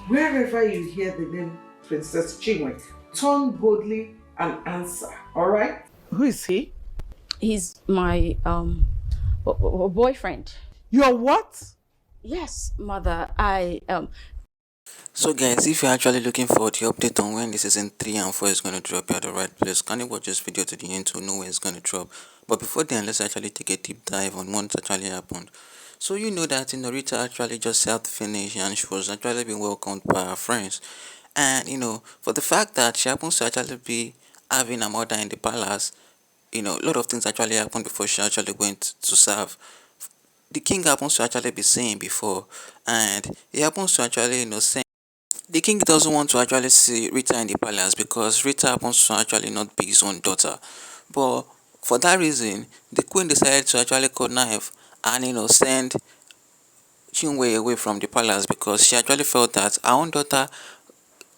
Wherever you hear the name Princess Chinwe, turn boldly and answer. All right? Who is he? He's my boyfriend. Your what? Yes, mother. I. So guys, if you're actually looking for the update on when the season 3 and 4 is going to drop, you're at the right place. Can you watch this video to the end to know when it's going to drop? But before then, let's actually take a deep dive on what actually happened. So you know that Rita actually just self-finished and she was actually being welcomed by her friends. And for the fact that she happens to actually be having a mother in the palace, a lot of things actually happened before she actually went to serve. The king happens to actually be saying before, and he happens to actually say the king doesn't want to actually see Rita in the palace because Rita happens to actually not be his own daughter. But for that reason, the queen decided to actually connive and send Chinwe away from the palace because she actually felt that her own daughter,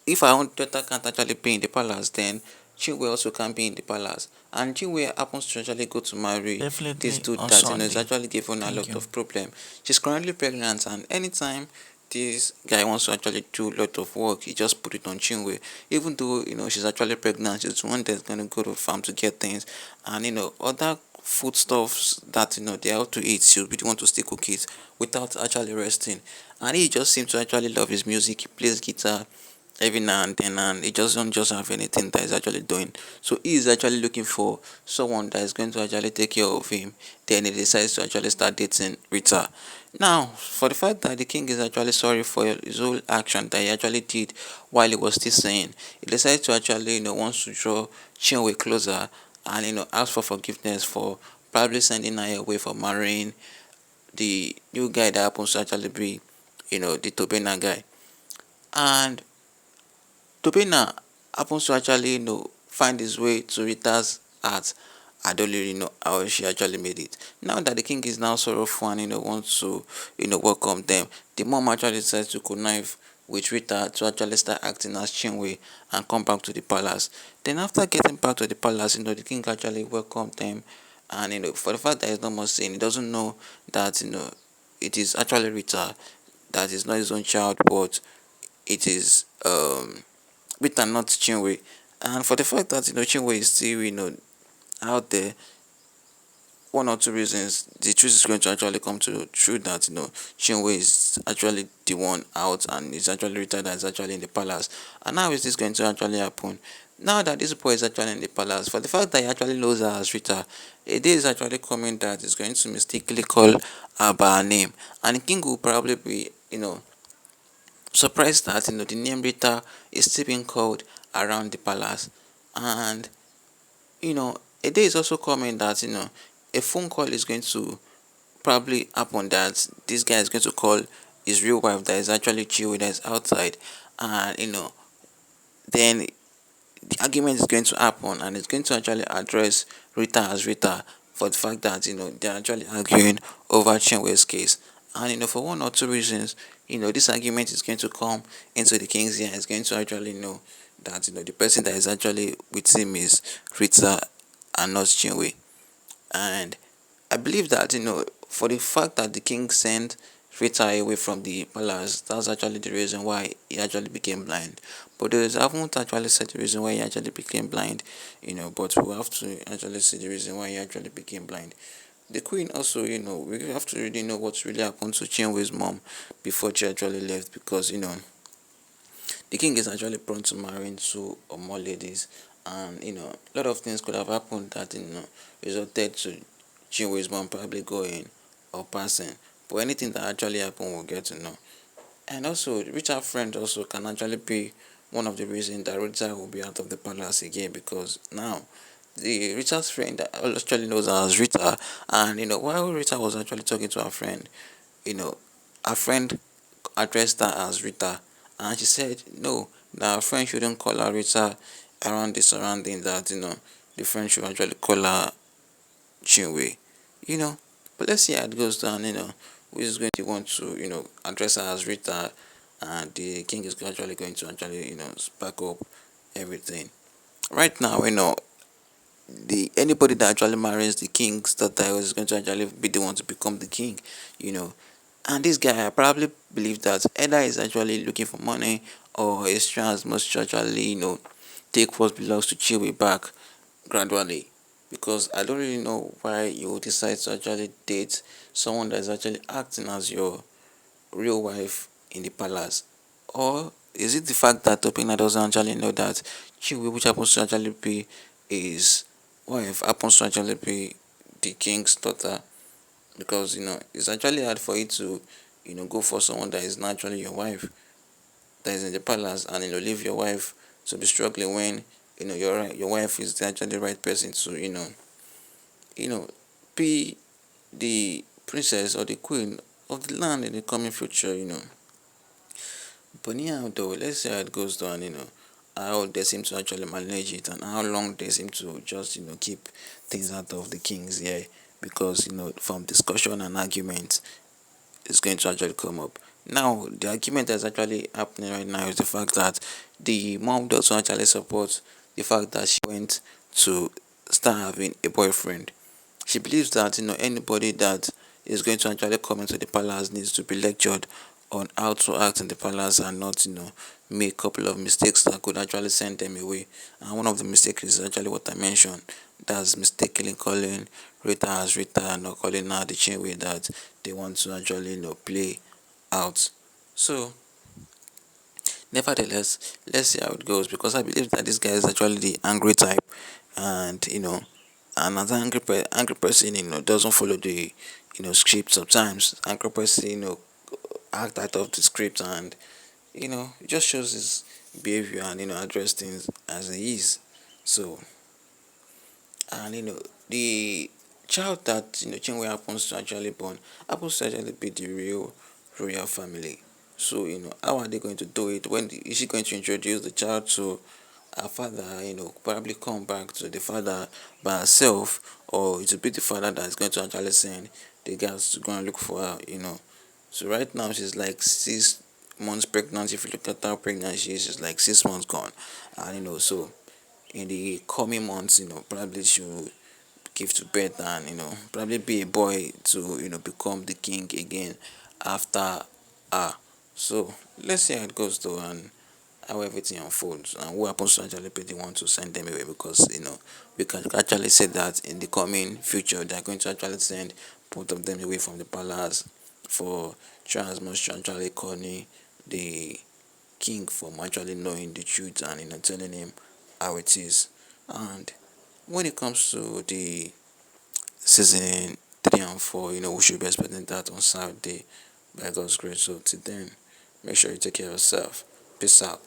if her own daughter can't actually be in the palace, then Chinwe also can't be in the palace. And Chinwe happens to actually go to marry this Definitely dude on that is Sunday. actually giving her a Thank lot you. of problem. She's currently pregnant, and anytime this guy wants to actually do a lot of work, he just put it on Chinwe. Even though she's actually pregnant, she's the one that's gonna go to farm to get things, and other foodstuffs that they have to eat. She'll be the one to still cook it without actually resting. And he just seems to actually love his music. He plays guitar every now and then, and he doesn't just have anything that he's actually doing. So he is actually looking for someone that is going to actually take care of him. Then he decides to actually start dating Rita. Now, for the fact that the king is actually sorry for his whole action that he actually did while he was still saying, he decided to actually wants to draw Chinwe closer and ask for forgiveness for probably sending her away for marrying the new guy that happens to actually be the Tobena guy. And Tobina happens to actually, find his way to Rita's heart. I don't really know how she actually made it. Now that the king is now sorrowful and wants to, welcome them, the mom actually decides to connive with Rita to actually start acting as Chinwe and come back to the palace. Then after getting back to the palace, the king actually welcomed them, and for the fact that he's not more saying, he doesn't know that it is actually Rita, that is not his own child, but it is with and not Chinwe. And for the fact that Chinwe is still out there, one or two reasons the truth is going to actually come to true that Chinwe is actually the one out and is actually retired and is actually in the palace. And how is this going to actually happen? Now that this boy is actually in the palace, for the fact that he actually knows her as Rita, a day is actually coming that is going to mistakenly call her by her name. And the king will probably be, surprised that the name Rita is still being called around the palace. And a day is also coming that a phone call is going to probably happen that this guy is going to call his real wife that is actually chill that is outside. And then the argument is going to happen and it's going to actually address Rita as Rita for the fact that they're actually arguing over Chinwe's case. And for one or two reasons, this argument is going to come into the king's ear. It's going to actually know that the person that is actually with him is Rita and not Chinwe. And I believe that for the fact that the king sent Rita away from the palace, that's actually the reason why he actually became blind. But those haven't actually said the reason why he actually became blind, but we have to actually see the reason why he actually became blind. The queen also, we have to really know what really happened to Chinwe's mom before she actually left because the king is actually prone to marrying two or more ladies, and a lot of things could have happened that resulted to Chinwe's mom probably going or passing. But anything that actually happened, we'll get to know. And also, Richard's friend also can actually be one of the reasons that Richard will be out of the palace again because now the Richard's friend that actually knows her as Rita, and while Rita was actually talking to her friend, you know, her friend addressed her as Rita, and she said no, that her friend shouldn't call her Rita around the surrounding that the friend should actually call her Chinwe, you know. But let's see how it goes down, who is going to want to, address her as Rita, and the king is actually going to actually, spark up everything. Right now, the anybody that actually marries the king's daughter is going to actually be the one to become the king, you know. And this guy, I probably believe that either he's actually looking for money, or his trans must actually, take what belongs to Chiwi back gradually. Because I don't really know why you decide to actually date someone that is actually acting as your real wife in the palace. Or is it the fact that Topina doesn't actually know that Chiwi, which happens to actually be his wife, happens to actually be the king's daughter? Because it's actually hard for you to go for someone that is not actually your wife, that is in the palace, and leave your wife to be struggling when your wife is actually the right person to you know be the princess or the queen of the land in the coming future. But yeah, though, let's see how it goes down, how they seem to actually manage it, and how long they seem to just keep things out of the king's ear. Because from discussion and argument, is going to actually come up. Now, the argument that's actually happening right now is the fact that the mom doesn't actually support the fact that she went to start having a boyfriend. She believes that anybody that is going to actually come into the palace needs to be lectured on how to act in the palace, and not make a couple of mistakes that could actually send them away. And one of the mistakes is actually what I mentioned. That's mistakenly calling Rita as Rita, and not calling her the chain way that they want to actually play out. So nevertheless, let's see how it goes, because I believe that this guy is actually the angry type. And and as an angry person, doesn't follow the script. Sometimes angry person act out of the script, and it just shows his behavior, and address things as it is. So, and the child that Chinwe happens to actually born happens to actually be the real royal family. So how are they going to do it? When is she going to introduce the child to her father? Probably come back to the father by herself, or it will be the father that is going to actually send the girls to go and look for her. So right now she's like 6 months pregnant. If you look at how pregnant she is, she's like 6 months gone. And so in the coming months, probably she'll give to birth, and probably be a boy to become the king again after her. So let's see how it goes though, and how everything unfolds, and who happens to actually be the one to send them away. Because we can actually say that in the coming future they are going to actually send both of them away from the palace, for try as much to actually corner the king from actually knowing the truth, and telling him how it is. And when it comes to the season 3 and 4, we should be expecting that on Saturday by God's grace. So till then, make sure you take care of yourself. Peace out.